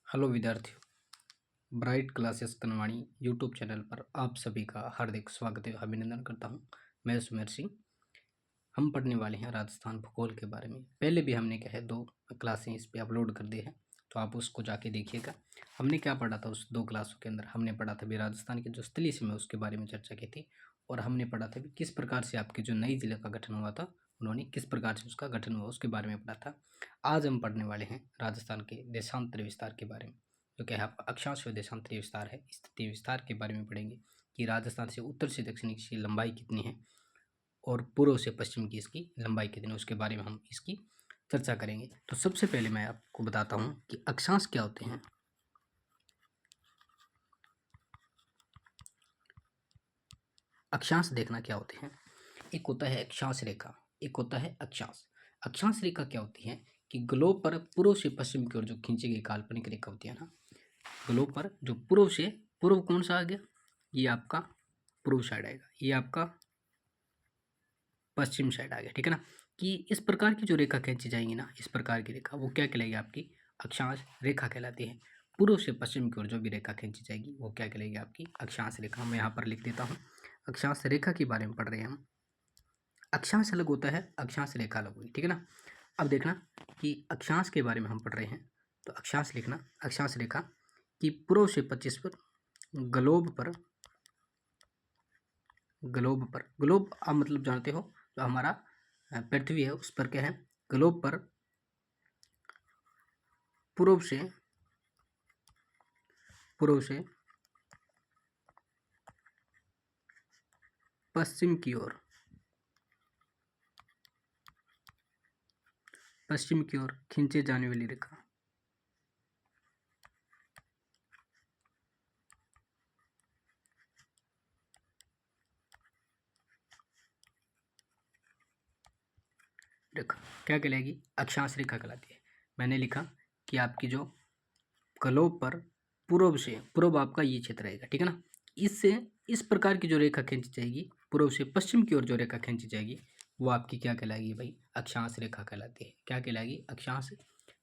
Hello विद्यार्थियों, bright classes Tanwani YouTube channel पर आप सभी का हार्दिक स्वागत है, अभिनंदन करता हूं। मैं सुमेर सिंह। हम पढ़ने वाले हैं राजस्थान भूगोल के बारे में। पहले भी हमने क्या है 2 क्लासें इस पे अपलोड कर दी हैं, तो आप उसको जाके देखिएगा। हमने क्या पढ़ा था उस 2 क्लासों के अंदर? हमने पढ़ा था भी राजस्थान की जो स्थलीय सीमा है उसके बारे में चर्चा की थी, और हमने पढ़ा था भी किस प्रकार से आपके जो नई जिले का गठन हुआ था, उन्होंने किस प्रकार से उसका गठन हुआ उसके बारे में पढ़ा था। आज हम पढ़ने वाले हैं राजस्थान के देशांतर विस्तार के बारे में, जो कि है अक्षांश व देशांतरीय विस्तार है। स्थितीय विस्तार के बारे में पढ़ेंगे कि राजस्थान से उत्तर से दक्षिण की लंबाई कितनी है और पूर्व से पश्चिम की इसकी लंबाई कितनी है, उसके बारे में हम इसकी चर्चा करेंगे। तो सबसे पहले मैं आपको बताता हूँ कि अक्षांश क्या होते हैं। अक्षांश देखना क्या होते हैं। एक होता है अक्षांश रेखा, एक होता है अक्षांश। अक्षांश रेखा क्या होती है कि ग्लोब पर पूर्व से पश्चिम की ओर जो खींची गई काल्पनिक रेखा होती है ना, ग्लोब पर जो पूर्व से, पूर्व कौन सा आ गया, ये आपका पूर्व साइड आएगा, ये आपका पश्चिम साइड आ गया, ठीक है ना। कि इस प्रकार की जो रेखा खींची जाएगी ना, इस प्रकार की रेखा, वो क्या कहलाएगी? आपकी अक्षांश रेखा कहलाती है। पूर्व से पश्चिम की ओर जो भी रेखा खींची जाएगी वो क्या कहलाएगी? आपकी अक्षांश रेखा। मैं यहाँ पर लिख देता हूँ, अक्षांश रेखा के बारे में पढ़ रहे हैं हम। अक्षांश अलग होता है, अक्षांश रेखा अलग होगी, ठीक है ना। अब देखना कि अक्षांश के बारे में हम पढ़ रहे हैं, तो अक्षांश लिखना, अक्षांश रेखा कि पूर्व से 25 पर ग्लोब पर, ग्लोब आप मतलब जानते हो, तो हमारा पृथ्वी है उस पर क्या है, ग्लोब पर पूर्व से पश्चिम की ओर, पश्चिम की ओर खींचे जाने वाली रेखा। रेखा क्या कहलाएगी? अक्षांश रेखा कहलाती है। मैंने लिखा कि आपकी जो ग्लोब पर पूर्व से, पूर्व आपका ये क्षेत्र रहेगा, ठीक है ना। इससे इस प्रकार की जो रेखा खींची जाएगी, पूर्व से पश्चिम की ओर जो रेखा खींची जाएगी, वो आपकी क्या कहलाएगी भाई? अक्षांश रेखा कहलाती है। क्या कहलाएगी? अक्षांश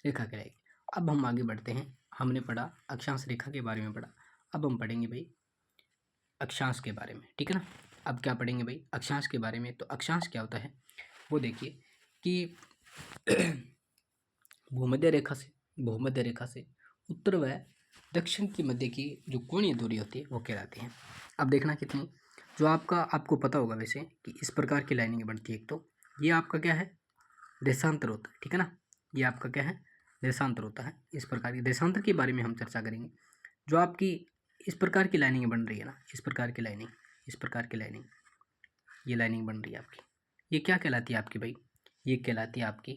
रेखा कहलाएगी। अब हम आगे बढ़ते हैं। हमने पढ़ा अक्षांश रेखा के बारे में पढ़ा, अब हम पढ़ेंगे भाई अक्षांश के बारे में, ठीक है ना। अब क्या पढ़ेंगे भाई? अक्षांश के बारे में। तो अक्षांश क्या होता है वो देखिए कि भूमध्य रेखा से उत्तर व दक्षिण की मध्य की जो कोणीय दूरी होती है वो कहलाती है। अब देखना कितनी, जो आपको पता होगा वैसे कि इस प्रकार की लाइनिंग बनती है। एक तो ये आपका क्या है? देशांतर होता है, ठीक है ना। ये आपका क्या है? देशांतर होता है। इस प्रकार की देशांतर के बारे में हम चर्चा करेंगे। जो आपकी इस प्रकार की लाइनिंग बन रही है ना, इस प्रकार की लाइनिंग, इस प्रकार की लाइनिंग, ये लाइनिंग बन रही है आपकी, ये क्या कहलाती है आपकी भाई? ये कहलाती है आपकी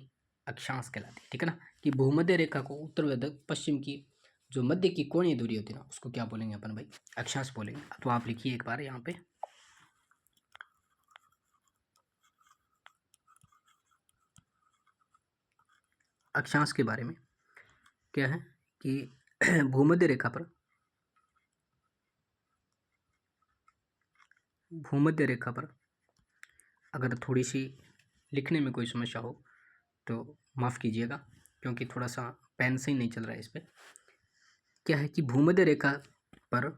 अक्षांश कहलाती है, ठीक है ना। कि भूमध्य रेखा को उत्तर व पश्चिम की जो मध्य की कोणीय दूरी होती है ना, उसको क्या बोलेंगे अपन भाई? अक्षांश बोलेंगे। तो आप लिखिए एक बार यहाँ पे अक्षांश के बारे में क्या है कि भूमध्य रेखा पर, भूमध्य रेखा पर अगर थोड़ी सी लिखने में कोई समस्या हो तो माफ़ कीजिएगा, क्योंकि थोड़ा सा पेन से ही नहीं चल रहा है इस पर। क्या है कि भूमध्य रेखा पर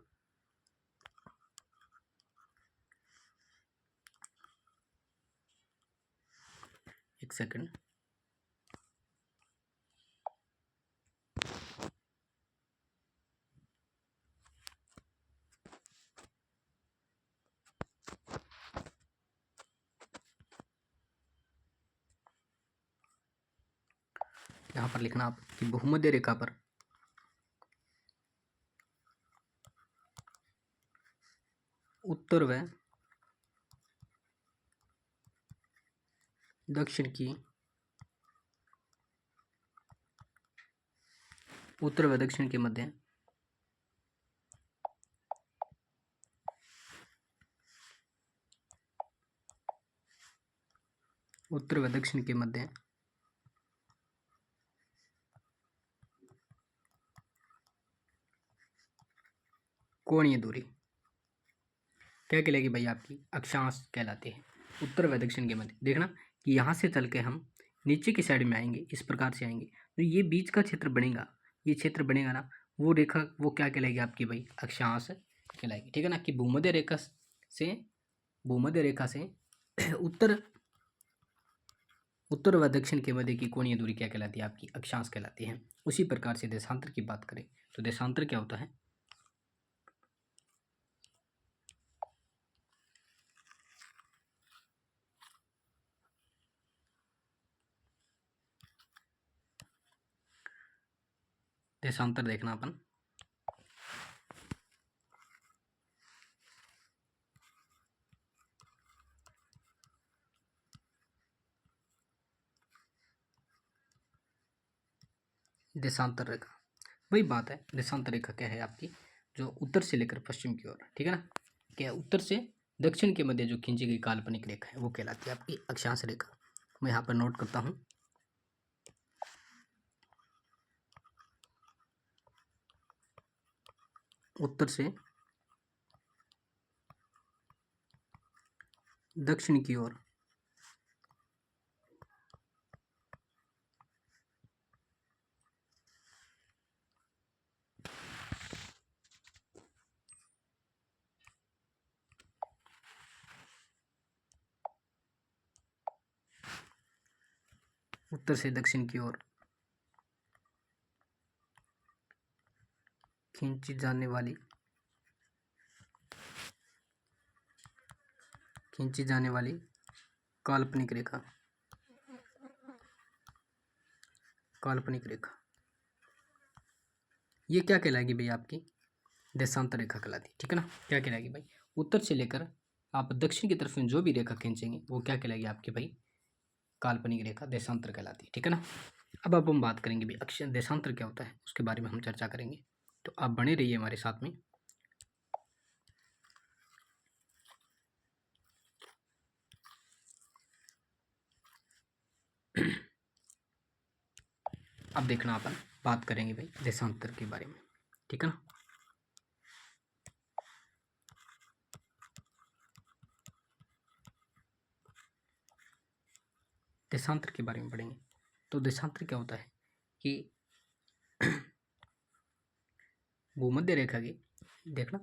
एक सेकंड, यहाँ पर लिखना आप कि भूमध्य रेखा पर उत्तर व दक्षिण की, उत्तर व दक्षिण के मध्य उत्तर व दक्षिण के मध्य कोणीय दूरी क्या कहलाएगी भाई? आपकी अक्षांश कहलाती है। उत्तर व दक्षिण के मध्य देखना कि यहाँ से चल के हम नीचे की साइड में आएंगे, इस प्रकार से आएंगे, तो ये बीच का क्षेत्र बनेगा, ये क्षेत्र बनेगा ना, वो रेखा वो क्या कहलाएगी आपकी भाई, अक्षांश कहलाएगी, ठीक है ना। कि भूमध्य रेखा से उत्तर उत्तर व दक्षिण के मध्य की कोणीय दूरी क्या कहलाती है, आपकी अक्षांश कहलाती है। उसी प्रकार से देशांतर की बात करें तो देशांतर क्या होता है, देशांतर देखना अपन, देशांतर रेखा वही बात है। देशांतर रेखा क्या है आपकी, जो उत्तर से लेकर पश्चिम की ओर, ठीक है ना, क्या उत्तर से दक्षिण के मध्य जो खींची गई काल्पनिक रेखा है वो कहलाती है आपकी अक्षांश रेखा। मैं यहाँ पर नोट करता हूँ, उत्तर से दक्षिण की ओर उत्तर से दक्षिण की ओर खींची जाने वाली काल्पनिक रेखा, ये क्या कहलाएगी भाई, आपकी देशांतर रेखा कहलाती है, ठीक है ना। क्या कहलाएगी भाई, उत्तर से लेकर आप दक्षिण की तरफ में जो भी रेखा खींचेंगे वो क्या कहलाएगी आपकी भाई, काल्पनिक रेखा देशांतर कहलाती है, ठीक है ना। अब हम बात करेंगे भी अक्षर देशांतर क्या होता है, उसके बारे में हम चर्चा करेंगे, तो आप बने रहिए हमारे साथ में। अब देखना अपन बात करेंगे भाई देशांतर के बारे में, ठीक है ना। देशांतर के बारे में पढ़ेंगे तो देशांतर क्या होता है कि भूमध्य रेखा की देखना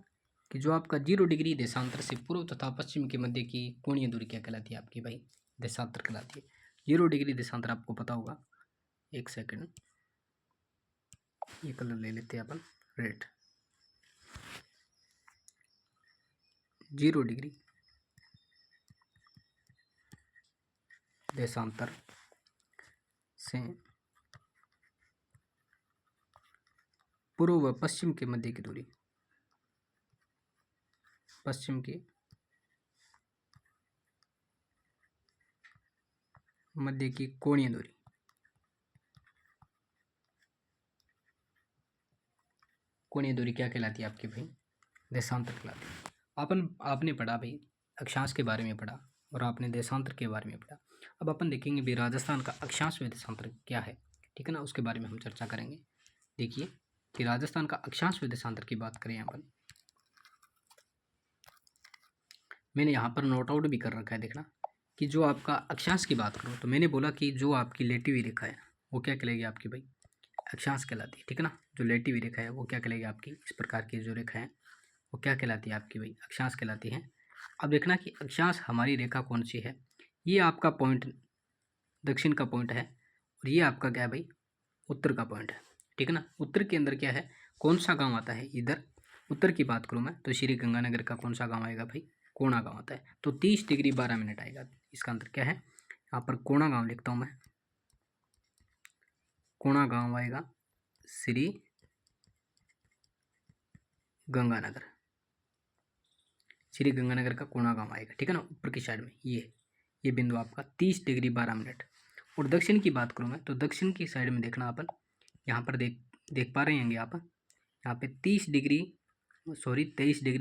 कि जो आपका 0 डिग्री देशांतर से पूर्व तथा पश्चिम के मध्य की कोणीय दूरी क्या कहलाती है आपकी भाई, देशांतर कहलाती है। 0 डिग्री देशांतर आपको पता होगा, एक सेकंड, ये कलर ले लेते हैं अपन, रेड। 0 डिग्री देशांतर से पूर्व व पश्चिम के मध्य की दूरी, पश्चिम के मध्य की कोणीय दूरी, कोणीय दूरी क्या कहलाती है आपकी भाई, देशांतर कहलाती है। आपने पढ़ा भाई अक्षांश के बारे में पढ़ा और आपने देशांतर के बारे में पढ़ा। अब अपन देखेंगे भी राजस्थान का अक्षांश व देशांतर क्या है, ठीक है ना, उसके बारे में हम चर्चा करेंगे। देखिए कि राजस्थान का अक्षांश व देशांतर की बात करें अपन, मैंने यहाँ पर नोट आउट भी कर रखा है, देखना कि जो आपका अक्षांश की बात करूँ तो मैंने बोला कि जो आपकी लेटी हुई रेखा है वो क्या कहलाएगी आपकी भाई, अक्षांश कहलाती है, ठीक है ना। जो लेटी हुई रेखा है वो क्या कहलाएगी आपकी, इस प्रकार की जो रेखा है वो क्या कहलाती है आपकी भाई, अक्षांश कहलाती है। अब देखना कि अक्षांश हमारी रेखा कौन सी है, ये आपका पॉइंट दक्षिण का पॉइंट है और ये आपका क्या है भाई, उत्तर का पॉइंट है, ठीक है ना। उत्तर के अंदर क्या है, कौन सा गांव आता है इधर, उत्तर की बात करूँ मैं तो श्री गंगानगर का कौन सा गांव आएगा भाई, कोणा गांव आता है, तो 30 डिग्री 12 मिनट आएगा। इसका अंतर क्या है, यहाँ पर कोणा गांव लिखता हूँ मैं, कोणा गांव आएगा श्री गंगानगर, श्री गंगानगर का कोणा गांव आएगा, ठीक है ना, ऊपर की साइड में ये बिंदु आपका 30 डिग्री 12 मिनट। और दक्षिण की बात करूँ मैं तो दक्षिण की साइड में देखना अपन, यहाँ पर देख पा रहे होंगे आप, यहाँ पे 23 डिग्री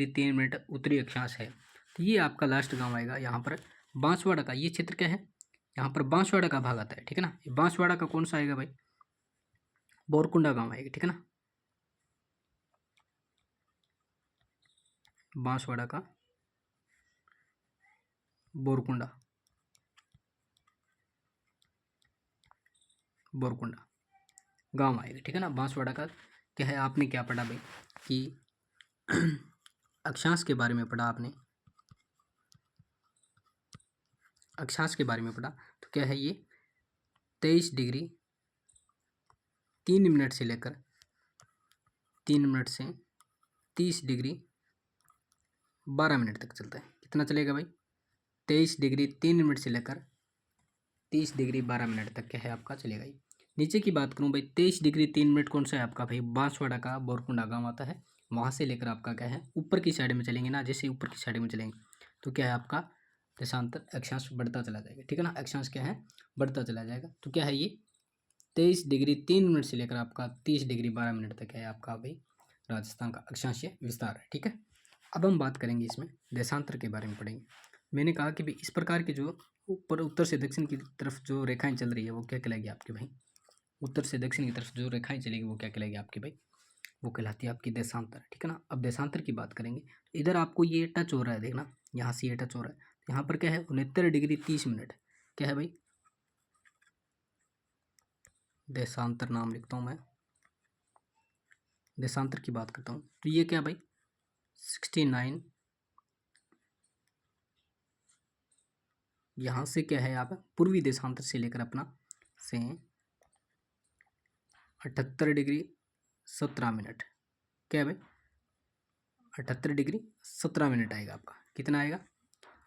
3 मिनट उत्तरी अक्षांश है, तो ये आपका लास्ट गांव आएगा यहाँ पर बांसवाड़ा का। ये क्षेत्र क्या है, यहाँ पर बांसवाड़ा का भाग आता है, ठीक है ना। बांसवाड़ा का कौन सा आएगा भाई, बोरकुंडा गांव आएगा, ठीक है ना, बांसवाड़ा का बोरकुंडा गांव आएगा, ठीक है ना, बांसवाड़ा का क्या है, आपने क्या पढ़ा भाई कि अक्षांश के बारे में पढ़ा आपने, अक्षांश के बारे में पढ़ा। तो क्या है, ये 23 डिग्री 3 मिनट से लेकर 3 मिनट से 30 डिग्री 12 मिनट तक चलता है। कितना चलेगा भाई, 23 डिग्री 3 मिनट से लेकर 30 डिग्री 12 मिनट तक क्या है आपका चलेगा। ये नीचे की बात करूँ भाई, 23 डिग्री 3 मिनट कौन सा है आपका भाई, बांसवाड़ा का बोरकुंडा गाँव आता है, वहाँ से लेकर आपका क्या है ऊपर की साइड में चलेंगे ना, जैसे ऊपर की साइड में चलेंगे तो क्या है आपका देशांतर अक्षांश बढ़ता चला जाएगा, ठीक है ना, अक्षांश क्या है बढ़ता चला जाएगा। तो क्या है, ये 23 डिग्री 3 मिनट से लेकर आपका 30 डिग्री 12 मिनट तक है आपका भाई राजस्थान का अक्षांशीय विस्तार है, ठीक है। अब हम बात करेंगे इसमें देशांतर के बारे में पढ़ेंगे। मैंने कहा कि भाई इस प्रकार के जो ऊपर उत्तर से दक्षिण की तरफ जो रेखाएं चल रही है वो क्या कहलाएगी आपकी भाई, उत्तर से दक्षिण की तरफ जो रेखाएं चलेगी वो क्या कहलाएगी आपकी भाई, वो कहलाती है आपकी देशांतर, ठीक है ना। अब देशांतर की बात करेंगे, इधर आपको ये टच हो रहा है, देखना यहाँ से ये टच हो रहा है, यहाँ पर क्या है 69 डिग्री 30 मिनट, क्या है भाई, देशांतर नाम लिखता हूँ मैं, देशांतर की बात करता हूँ तो ये क्या भाई 69, यहाँ से क्या है आप पूर्वी देशांतर से लेकर अपना से 78 डिग्री 17 मिनट, क्या है भाई 78 डिग्री 17 मिनट आएगा आपका, कितना आएगा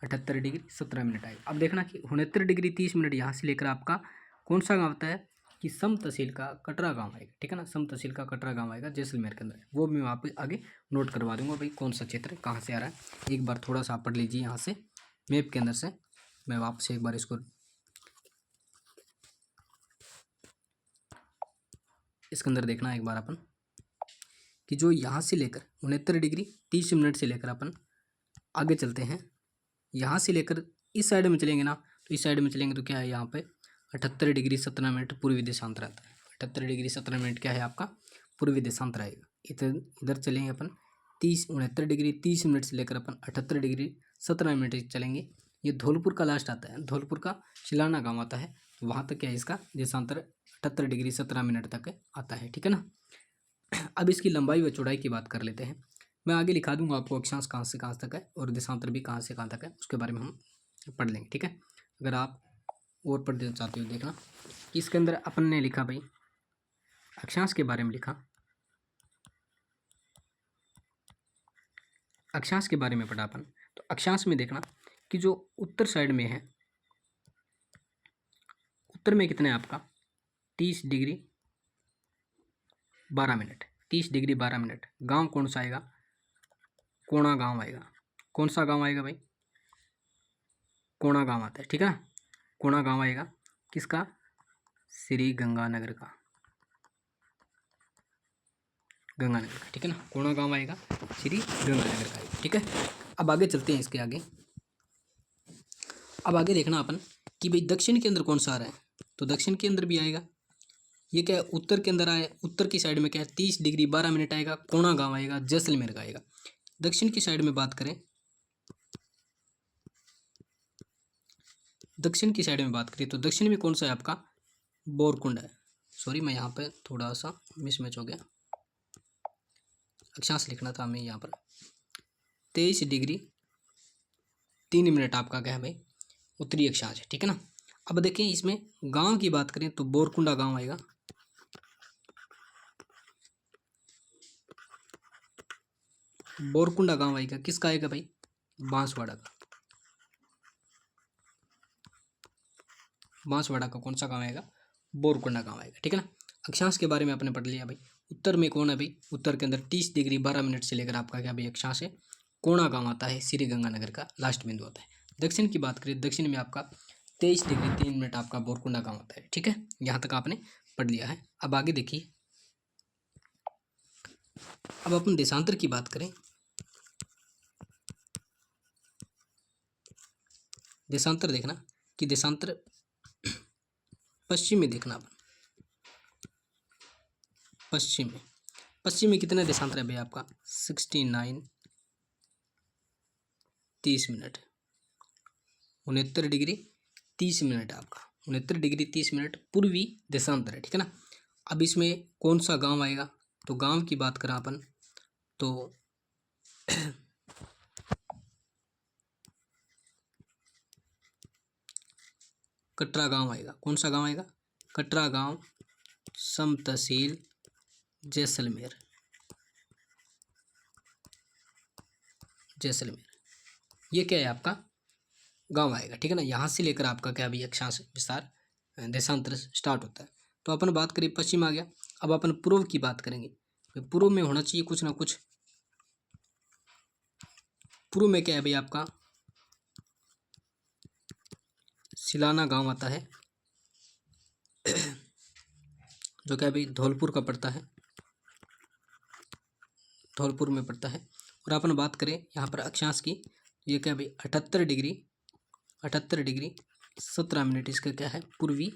78 डिग्री 17 मिनट आएगा। अब देखना कि 69 डिग्री 30 मिनट यहाँ से लेकर आपका कौन सा गाँव आता है कि सम तहसील का कटरा गांव आएगा, ठीक है ना, सम तहसील का कटरा गांव आएगा जैसलमेर के अंदर, वो मैं आप आगे नोट करवा दूंगा भाई कौन सा क्षेत्र कहाँ से आ रहा है। एक बार थोड़ा सा पढ़ लीजिए यहाँ से मैप के अंदर से, मैं वापस एक बार इसको इसके अंदर देखना एक बार अपन कि जो यहाँ से लेकर 69 डिग्री 30 मिनट से लेकर अपन आगे चलते हैं, यहाँ से लेकर इस साइड में चलेंगे ना, तो इस साइड में चलेंगे तो क्या है यहाँ पे 78 डिग्री 17 मिनट पूर्वी देशांतर आता है, 78 डिग्री 17 मिनट क्या है आपका पूर्वी देशांतर आएगा। इधर इधर चलेंगे अपन 69 डिग्री 30 मिनट से लेकर अपन 78 डिग्री 17 मिनट चलेंगे, ये धौलपुर का लास्ट आता है, धौलपुर का शिलाना गाँव आता है, वहाँ तक क्या है इसका देशांतर 78 डिग्री 17 मिनट तक आता है, ठीक है ना। अब इसकी लंबाई व चौड़ाई की बात कर लेते हैं, मैं आगे लिखा दूंगा आपको अक्षांश कहाँ से कहाँ तक है और देशांतर भी कहाँ से कहाँ तक है, उसके बारे में हम पढ़ लेंगे, ठीक है। अगर आप और पढ़ना चाहते हो देखना, इसके अंदर अपन ने लिखा भाई अक्षांश के बारे में लिखा, अक्षांश के बारे में पढ़ा अपन। तो अक्षांश में देखना कि जो उत्तर साइड में है, उत्तर में कितना है आपका 30 डिग्री 12 मिनट, 30 डिग्री 12 मिनट, गांव कौन सा आएगा, कोणा गांव आएगा, कौन सा गांव आएगा भाई, कोणा गांव आता है, ठीक है ना, कोणा गांव आएगा किसका, श्री गंगानगर का, गंगानगर का, ठीक है ना, कोणा गांव आएगा श्री गंगानगर का आएगा, ठीक है। अब आगे चलते हैं इसके आगे, अब आगे देखना अपन कि भाई दक्षिण के अंदर कौन सा आ रहा है, तो दक्षिण के अंदर भी आएगा, ये क्या है उत्तर के अंदर आए, उत्तर की साइड में क्या है 30 डिग्री 12 मिनट आएगा, कोणा गांव आएगा जैसलमेर का आएगा। दक्षिण की साइड में बात करें, दक्षिण की साइड में बात करें तो दक्षिण में कौन सा है आपका बोरकुंड है, सॉरी मैं यहाँ पे थोड़ा सा मिसमैच हो गया, अक्षांश लिखना था हमें यहाँ पर 23 डिग्री 3 मिनट आपका क्या है भाई उत्तरी अक्षांश है, ठीक है ना। अब देखें इसमें गांव की बात करें तो बोरकुंडा गांव आएगा, बोरकुंडा गांव आएगा किसका आएगा भाई बांसवाड़ा का, बांसवाड़ा का कौन सा गांव आएगा बोरकुंडा गांव आएगा, ठीक है ना। अक्षांश के बारे में आपने पढ़ लिया भाई, उत्तर में कौन है भाई, उत्तर के अंदर 30 डिग्री 12 मिनट से लेकर आपका क्या भाई अक्षांश है कोणा गांव आता है, श्री गंगानगर का लास्ट बिंदु आता है। दक्षिण की बात करें, दक्षिण में आपका 23 डिग्री 3 मिनट आपका बोरकुंडा गांव आता है, ठीक है, यहाँ तक आपने पढ़ लिया है। अब आगे देखिए, अब अपन देशांतर की बात करें, देशांतर देखना कि देशांतर पश्चिम में देखना अपन, पश्चिम में, पश्चिम में कितना देशांतर है भाई आपका 69 30 मिनट, 69 डिग्री 30 मिनट आपका 69 डिग्री 30 मिनट पूर्वी देशांतर है, ठीक है ना। अब इसमें कौन सा गांव आएगा तो गांव की बात करें अपन तो कटरा गांव आएगा। कौन सा गांव आएगा? कटरा गांव, सम तहसील जैसलमेर। जैसलमेर ये क्या है आपका? गांव आएगा, ठीक है ना। यहाँ से लेकर आपका क्या भी अक्षांश विस्तार देशांतर स्टार्ट होता है। तो अपन बात करें पश्चिम आ गया। अब अपन पूर्व की बात करेंगे। पूर्व में होना चाहिए कुछ ना कुछ। पूर्व में क्या है भाई आपका? सिलाना गांव आता है जो क्या भाई धौलपुर का पड़ता है, धौलपुर में पड़ता है। और अपन बात करें यहाँ पर अक्षांश की, ये क्या भाई 78 डिग्री 17 मिनट इसका क्या है? पूर्वी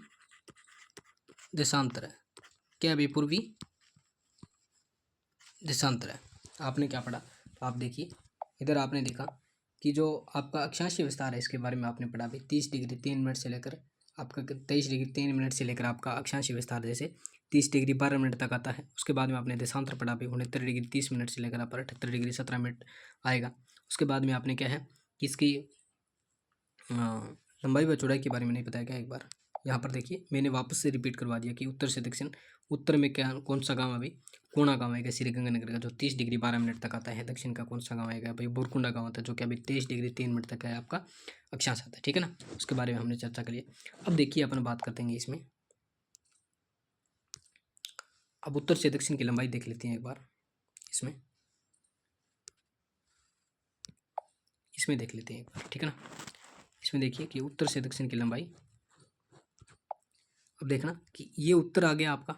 देशांतर है। क्या भाई? पूर्वी देशांतर है। आपने क्या पढ़ा? तो आप देखिए इधर आपने देखा कि जो आपका अक्षांशीय विस्तार है इसके बारे में आपने पढ़ा भी 30 डिग्री 3 मिनट से लेकर आपका 23 डिग्री 3 मिनट से लेकर आपका अक्षांशीय विस्तार जैसे 30 डिग्री 12 मिनट तक आता है। उसके बाद में आपने देशांतर पढ़ा भी 69 डिग्री 30 मिनट से लेकर आप 78 डिग्री 17 मिनट आएगा। उसके बाद में आपने क्या है कि इसकी लंबाई व चौड़ाई के बारे में नहीं बताया क्या? एक बार यहाँ पर देखिए, मैंने वापस से रिपीट करवा दिया कि उत्तर से दक्षिण। उत्तर में क्या कौन सा गांव है भाई? कोणा गांव आएगा श्रीगंगानगर का, जो 30 डिग्री 12 मिनट तक आता है। दक्षिण का कौन सा गांव आएगा भाई? बोरकुंडा गांव आता है, जो कि अभी 23 डिग्री 3 मिनट तक है आपका अक्षांश आता है, ठीक है ना। उसके बारे में हमने चर्चा करी। अब देखिए अपन बात करते हैं इसमें। अब उत्तर से दक्षिण की लंबाई देख लेते हैं एक बार। इसमें देख लेते हैं एक बार, ठीक है ना। इसमें देखिए कि उत्तर से दक्षिण की लंबाई। अब देखना कि ये उत्तर आ गया आपका,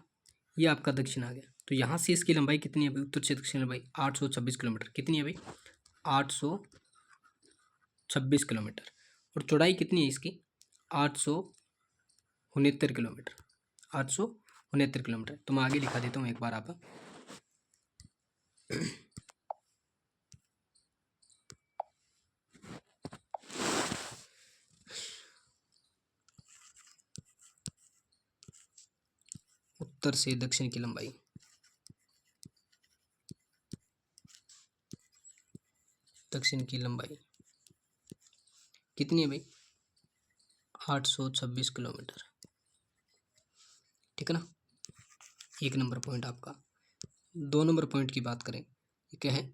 ये आपका दक्षिण आ गया। तो यहाँ से इसकी लंबाई कितनी है भाई? उत्तर से दक्षिण लंबाई 826 किलोमीटर। कितनी है भाई? 826 किलोमीटर। और चौड़ाई कितनी है इसकी? 869 किलोमीटर। 869 किलोमीटर। तो मैं आगे लिखा देता हूँ एक बार आप। उत्तर से दक्षिण की लंबाई, दक्षिण की लंबाई कितनी है भाई? 826 किलोमीटर, ठीक है ना। एक नंबर पॉइंट आपका। 2 नंबर पॉइंट की बात करें, ये क्या है?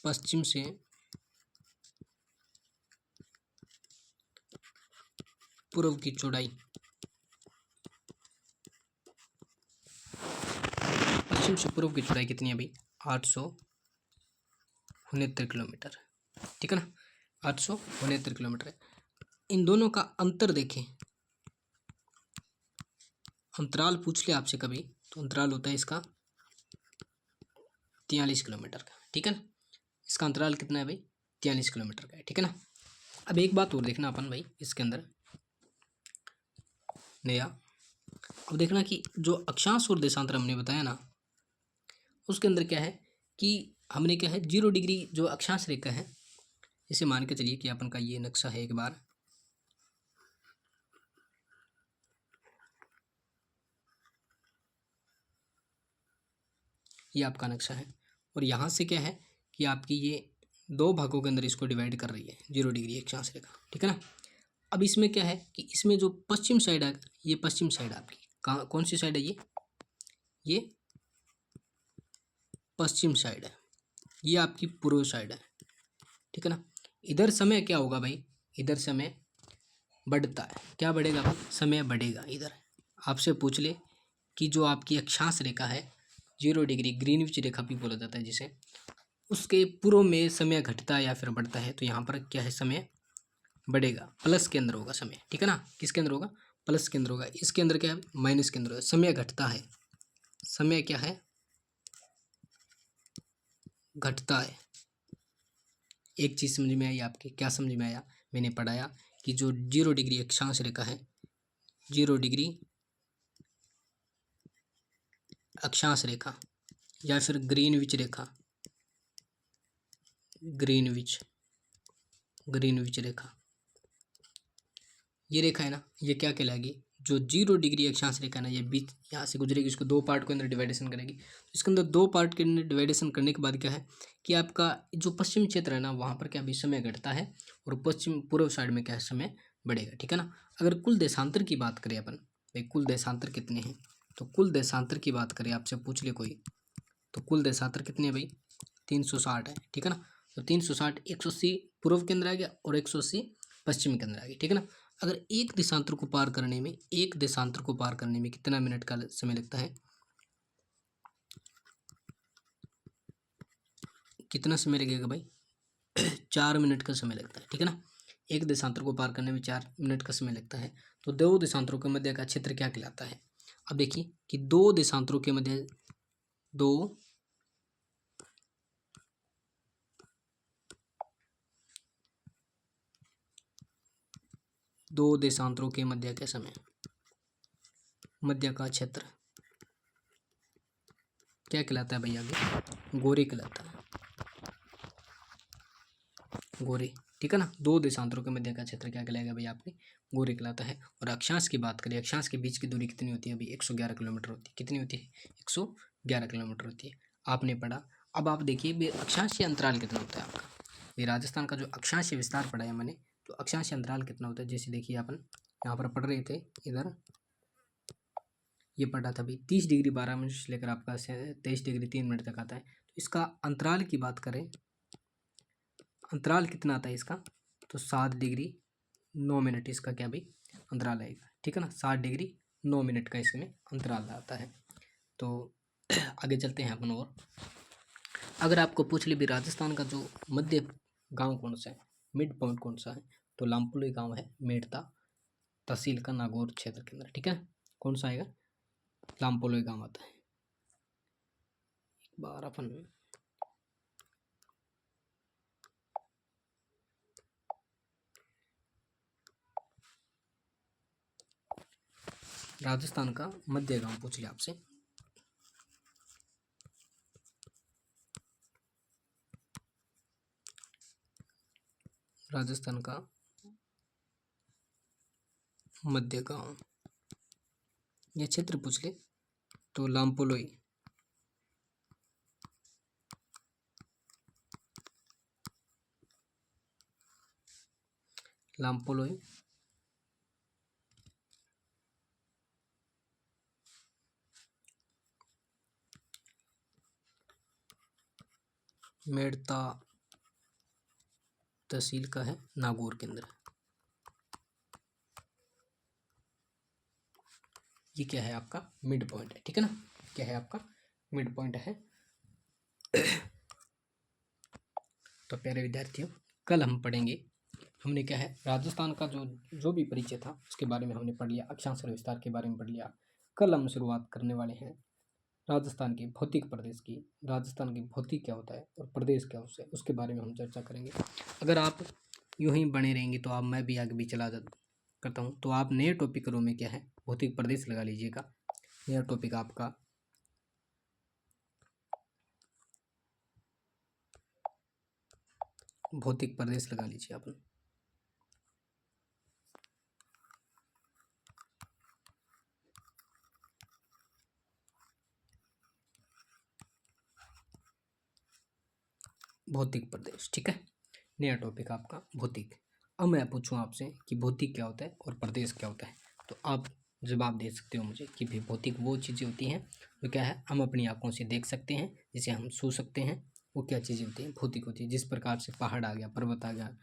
पश्चिम से पूर्व की चौड़ाई, पश्चिम से पूर्व की चौड़ाई कितनी है भाई? 869 किलोमीटर, ठीक है ना। 869 किलोमीटर है। इन दोनों का अंतर देखें, अंतराल पूछ ले आपसे कभी तो अंतराल होता है इसका 43 किलोमीटर का, ठीक है ना। इसका अंतराल कितना है भाई? 43 किलोमीटर का है, ठीक है ना। अब एक बात और देखना अपन भाई इसके अंदर नया। अब देखना कि जो अक्षांश और देशांतर हमने बताया ना, उसके अंदर क्या है कि हमने क्या है 0 डिग्री जो अक्षांश रेखा है, इसे मान के चलिए कि अपन का ये नक्शा है। एक बार ये आपका नक्शा है और यहाँ से क्या है कि आपकी ये 2 भागों के अंदर इसको डिवाइड कर रही है 0 डिग्री अक्षांश रेखा, ठीक है ना। अब इसमें क्या है कि इसमें जो पश्चिम साइड है, ये पश्चिम साइड आपकी कहाँ कौन सी साइड है? ये पश्चिम साइड है, ये आपकी पूर्व साइड है, ठीक है ना। इधर समय क्या होगा भाई? इधर समय बढ़ता है। क्या बढ़ेगा भाई? समय बढ़ेगा। इधर आपसे पूछ ले कि जो आपकी अक्षांश रेखा है 0 डिग्री ग्रीनविच रेखा भी बोला जाता है जिसे, उसके पूर्व में समय घटता है या फिर बढ़ता है, तो यहाँ पर क्या है? समय बढ़ेगा, प्लस के अंदर होगा समय, ठीक है ना। किसके अंदर होगा? प्लस के अंदर होगा। इसके अंदर क्या है? माइनस के अंदर होगा। समय घटता है, समय क्या है? घटता है। एक चीज़ समझ में आई आपके? क्या समझ में आया? मैंने पढ़ाया कि जो 0 डिग्री अक्षांश रेखा है, 0 डिग्री अक्षांश रेखा या फिर ग्रीनविच रेखा, ग्रीनविच ग्रीनविच रेखा, ये रेखा है ना, ये क्या कहलाएगी? जो 0 डिग्री अक्षांश रेखा ना, ये बीच यहाँ से गुजरेगी, इसको दो पार्ट के अंदर डिवाइडेशन करेगी। तो इसके अंदर दो पार्ट के अंदर डिवाइडेशन करने के बाद क्या है कि आपका जो पश्चिम क्षेत्र है ना, वहाँ पर क्या भी समय घटता है और पश्चिम पूर्व साइड में क्या है, समय बढ़ेगा। ठीक है ना। अगर कुल देशांतर की बात करें अपन, भाई कुल देशांतर कितने हैं, तो कुल देशांतर की बात करें, आपसे पूछ ले कोई, तो कुल देशांतर कितने हैं भाई, 360 है। ठीक है ना। तो 360, 180 पूर्व के अंदर आ गया और 180 पश्चिम के अंदर आ गया। ठीक है ना। अगर एक देशांतर को पार करने में, एक देशांतर को पार करने में कितना मिनट का समय लगता है, कितना समय लगेगा भाई, 4 मिनट का समय लगता है। ठीक है ना। एक देशांतर को पार करने में 4 मिनट का समय लगता है। तो दो देशांतरों के मध्य का क्षेत्र क्या कहलाता है। अब देखिए कि दो देशांतरों के मध्य, दो देशांतरों के मध्य का समय, मध्य का क्षेत्र क्या कहलाता है भाई, आगे गोरे कहलाता है, गोरे। ठीक है ना। दो देशांतरों के मध्य का क्षेत्र क्या कहलाएगा भाई, आपके गोरे कहलाता है। और अक्षांश की बात करें, अक्षांश के बीच की दूरी कितनी होती है भाई, 111 किलोमीटर होती है। कितनी होती है, 111 किलोमीटर होती है, आपने पढ़ा। अब आप देखिए भाई अक्षांशीय अंतराल कितना होता है आपका, ये राजस्थान का जो अक्षांशीय विस्तार पढ़ा है मैंने, तो अक्षांशीय अंतराल कितना होता है, जैसे देखिए अपन यहाँ पर पढ़ रहे थे, इधर ये पढ़ा था भाई 30 डिग्री 12 मिनट से लेकर आपका 23 डिग्री 3 मिनट तक आता है। तो इसका अंतराल की बात करें, अंतराल कितना आता है इसका, तो 7 डिग्री 9 मिनट इसका क्या भाई अंतराल आएगा। ठीक है ना। 7 डिग्री 9 मिनट का इसमें अंतराल आता है। तो आगे चलते हैं अपन। और अगर आपको पूछ ले भी राजस्थान का जो मध्य गांव कौन सा है, मिड पॉइंट कौन सा है, तो लामपुली गांव है, मेड़ता तहसील का नागौर क्षेत्र के अंदर। ठीक है। कौन सा आएगा, लामपोलोई गांव आता है। एक बार अपन राजस्थान का मध्य गांव पूछ लिया आपसे, राजस्थान का मध्य गांव ये क्षेत्र पूछ ले, तो लामपोलोई, लामपोलोई मेड़ता तहसील का है, नागौर के अंदर। ये क्या है आपका मिड पॉइंट है। ठीक है ना। क्या है आपका मिड पॉइंट है। तो प्यारे विद्यार्थियों, कल हम पढ़ेंगे, हमने क्या है राजस्थान का जो जो भी परिचय था उसके बारे में हमने पढ़ लिया, अक्षांश और विस्तार के बारे में पढ़ लिया। कल हम शुरुआत करने वाले हैं राजस्थान के भौतिक प्रदेश की। राजस्थान की भौतिक क्या होता है और प्रदेश क्या होता है, उसके बारे में हम चर्चा करेंगे। अगर आप यूं ही बने रहेंगे तो आप, मैं भी आगे भी चला करता हूँ, तो आप नए टॉपिक रो में क्या है भौतिक प्रदेश लगा लीजिएगा। नया टॉपिक आपका भौतिक प्रदेश लगा लीजिए आप। भौतिक प्रदेश। ठीक है। नया टॉपिक आपका भौतिक। अब मैं पूछूं आपसे कि भौतिक क्या होता है और प्रदेश क्या होता है, तो आप जवाब दे सकते हो मुझे कि भाई भौतिक वो चीज़ें होती हैं जो क्या है हम अपनी आंखों से देख सकते हैं, जिसे हम छू सकते हैं, वो क्या चीज़ें होती हैं, भौतिक होती है। जिस प्रकार से पहाड़ आ गया, पर्वत आ गया,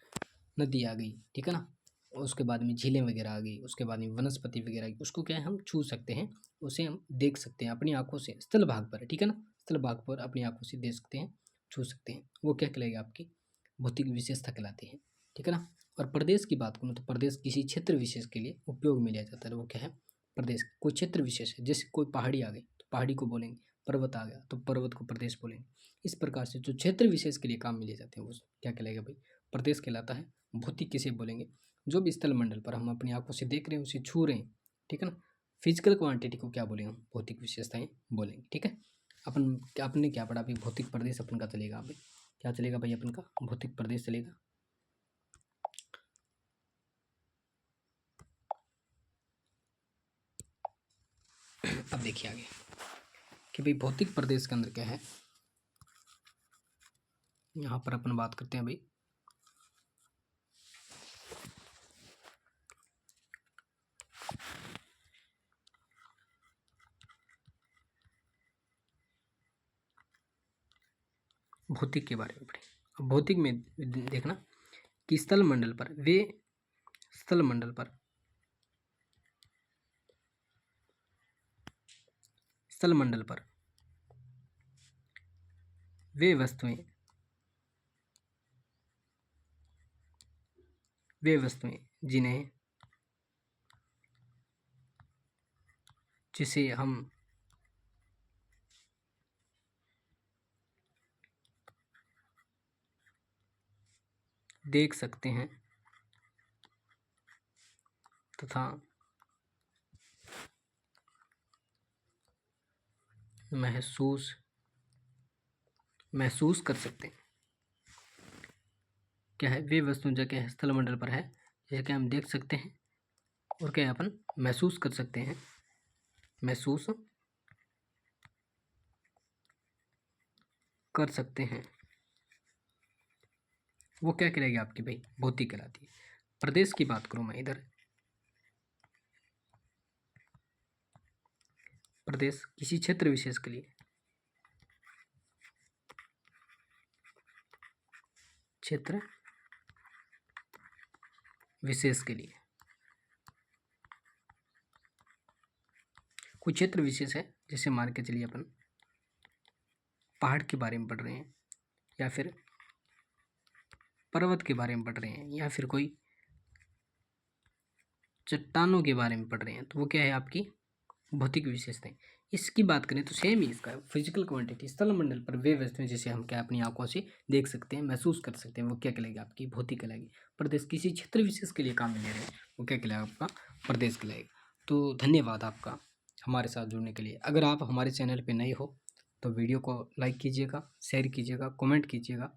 नदी आ गई, ठीक है ना, और उसके बाद में झीलें वगैरह आ गई, उसके बाद में वनस्पति वगैरह आ गई, उसको क्या है हम छू सकते हैं, उसे हम देख सकते हैं अपनी आंखों से, स्थल भाग पर, ठीक है ना, स्थल भाग पर अपनी आंखों से देख सकते हैं, छू सकते हैं, वो क्या कहलाएगा आपकी भौतिक विशेषता कहलाती है। ठीक है ना। और प्रदेश की बात करूँ तो प्रदेश किसी क्षेत्र विशेष के लिए उपयोग में लिया जाता है, वो क्या है प्रदेश। कोई क्षेत्र विशेष है, जैसे कोई पहाड़ी आ गई तो पहाड़ी को बोलेंगे, पर्वत आ गया तो पर्वत को प्रदेश बोलेंगे। इस प्रकार से जो क्षेत्र विशेष के लिए काम में लिए जाते हैं वो क्या कहलाएगा भाई प्रदेश कहलाता है। भौतिक किसे बोलेंगे, जो भी स्थल मंडल पर हम अपनी आंखों से देख रहे हैं, उसे छू रहे हैं, ठीक है ना, फिजिकल क्वांटिटी को क्या बोलेंगे हम भौतिक विशेषताएं बोलेंगे। ठीक है। अपन आपने क्या पढ़ा अभी भौतिक प्रदेश अपन का चलेगा, अभी क्या चलेगा भाई अपन का भौतिक प्रदेश चलेगा। अब देखिए आगे कि भाई भौतिक प्रदेश के अंदर क्या है। यहाँ पर अपन बात करते हैं भाई भौतिक के बारे में पढ़े। अब भौतिक में देखना कि स्थल मंडल पर वे वस्तुएं जिसे हम देख सकते हैं तथा महसूस कर सकते हैं। क्या है, वे वस्तुएं जो क्या स्थल मंडल पर है, जैसे कि हम देख सकते हैं और क्या अपन महसूस कर सकते हैं। वो क्या कहलाएगी आपकी भाई, भौतिक कहलाती है। प्रदेश की बात करूं मैं इधर, प्रदेश किसी क्षेत्र विशेष के लिए, कोई क्षेत्र विशेष है, जैसे मान के चलिए अपन पहाड़ के बारे में पढ़ रहे हैं या फिर पर्वत के बारे में पढ़ रहे हैं या फिर कोई चट्टानों के बारे में पढ़ रहे हैं, तो वो क्या है आपकी भौतिक विशेषताएं। इसकी बात करें तो सेम ही इसका फिजिकल क्वांटिटी, स्थल मंडल पर वे वस्तुएं जिसे हम क्या अपनी आंखों से देख सकते हैं, महसूस कर सकते हैं, वो क्या कहलाएगी आपकी भौतिक कहलाएगी। प्रदेश किसी क्षेत्र विशेष के लिए काम में ले रहे हैं, वो क्या कहलाएगा आपका प्रदेश कहलाएगा। तो धन्यवाद आपका हमारे साथ जुड़ने के लिए। अगर आप हमारे चैनल पर नए हो तो वीडियो को लाइक कीजिएगा, शेयर कीजिएगा, कमेंट कीजिएगा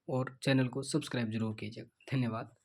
और चैनल को सब्सक्राइब जरूर कीजिएगा। धन्यवाद।